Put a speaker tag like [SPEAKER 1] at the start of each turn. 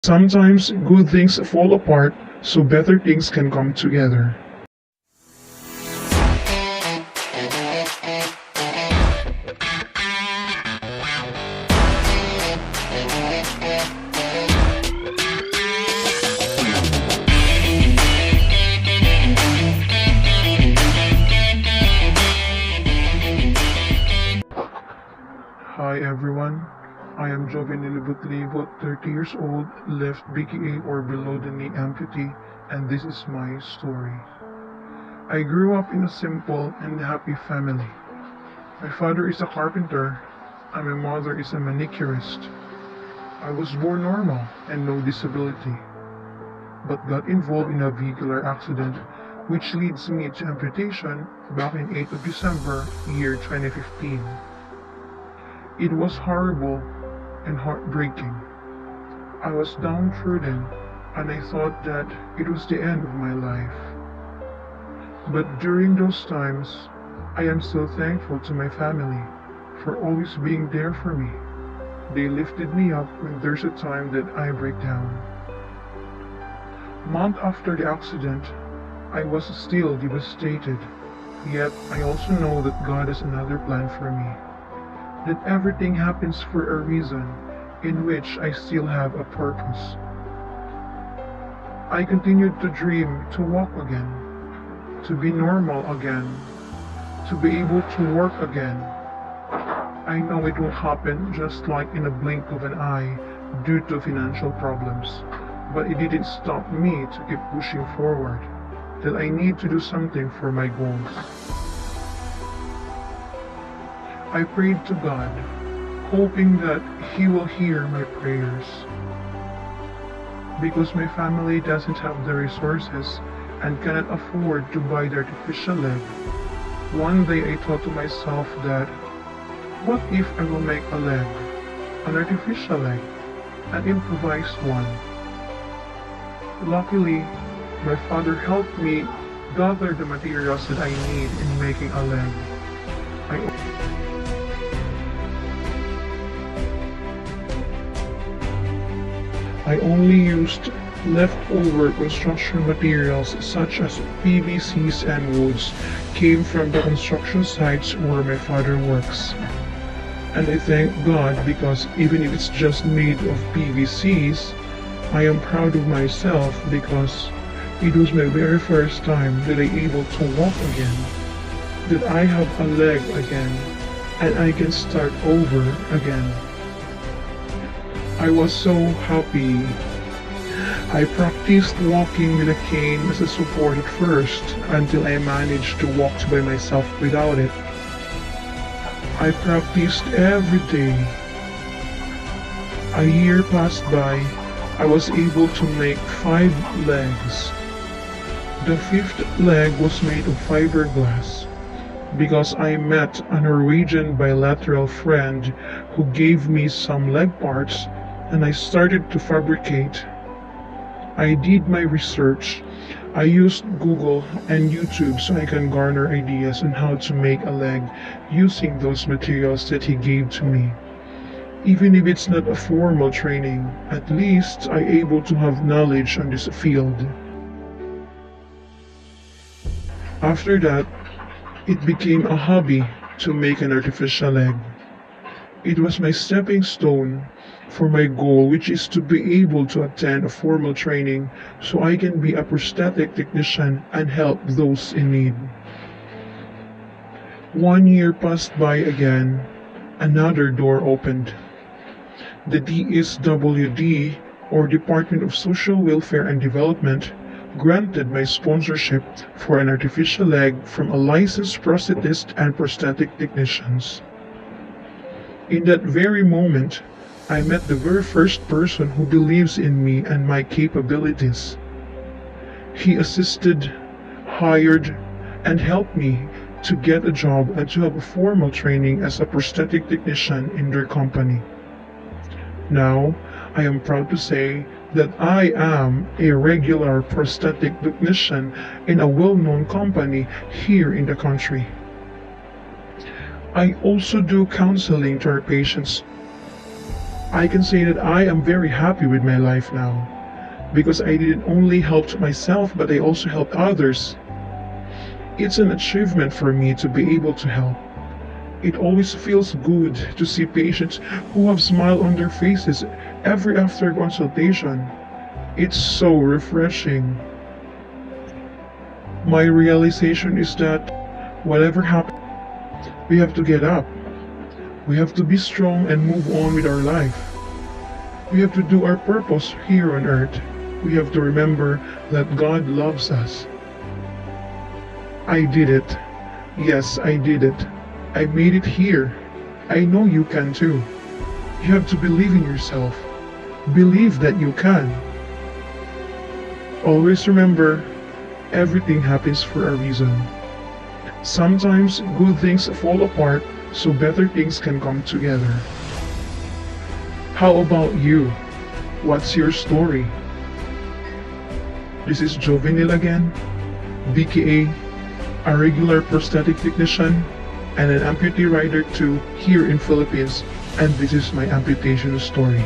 [SPEAKER 1] Sometimes good things fall apart so better things can come together. Hi everyone, I am Joven Nilibut-Libot, 30 years old, left BKA or below the knee amputee, and this is my story. I grew up in a simple and happy family. My father is a carpenter, and my mother is a manicurist. I was born normal and no disability, but got involved in a vehicular accident which leads me to amputation back in 8th of December, year 2015. It was horrible and heartbreaking. I was downtrodden and I thought that it was the end of my life. But during those times, I am so thankful to my family for always being there for me. They lifted me up when there's a time that I break down. Month after the accident, I was still devastated, yet I also know that God has another plan for me. That everything happens for a reason in which I still have a purpose. I continued to dream to walk again, to be normal again, to be able to work again. I know it will happen just like in a blink of an eye due to financial problems, but it didn't stop me to keep pushing forward, that I need to do something for my goals. I prayed to God, hoping that He will hear my prayers. Because my family doesn't have the resources and cannot afford to buy the artificial leg, one day I thought to myself that, what if I will make a leg, an artificial leg, an improvised one? Luckily, my father helped me gather the materials that I need in making a leg. I only used leftover construction materials such as PVCs and woods came from the construction sites where my father works. And I thank God because even if it's just made of PVCs, I am proud of myself because it was my very first time that I able to walk again, that I have a leg again, and I can start over again. I was so happy. I practiced walking with a cane as a support at first until I managed to walk by myself without it. I practiced every day. A year passed by. I was able to make 5 legs. The 5th leg was made of fiberglass because I met a Norwegian bilateral friend who gave me some leg parts and I started to fabricate. I did my research. I used Google and YouTube so I can garner ideas on how to make a leg using those materials that he gave to me. Even if it's not a formal training, at least I'm able to have knowledge on this field. After that, it became a hobby to make an artificial leg. It was my stepping stone for my goal, which is to be able to attend a formal training so I can be a prosthetic technician and help those in need. 1 year passed by again, another door opened. The DSWD, or Department of Social Welfare and Development, granted my sponsorship for an artificial leg from a licensed prosthetist and prosthetic technicians. In that very moment, I met the very first person who believes in me and my capabilities. He assisted, hired, and helped me to get a job and to have a formal training as a prosthetic technician in their company. Now, I am proud to say that I am a regular prosthetic technician in a well-known company here in the country. I also do counseling to our patients. I can say that I am very happy with my life now because I didn't only help myself but I also helped others. It's an achievement for me to be able to help. It always feels good to see patients who have smile on their faces every after consultation. It's so refreshing. My realization is that whatever happens, we have to get up. We have to be strong and move on with our life. We have to do our purpose here on earth. We have to remember that God loves us. I did it. Yes, I did it. I made it here. I know you can too. You have to believe in yourself. Believe that you can. Always remember, everything happens for a reason. Sometimes good things fall apart so better things can come together. How about you? What's your story? This is Jovenil again, BKA, a regular prosthetic technician and an amputee rider too here in Philippines, and this is my amputation story.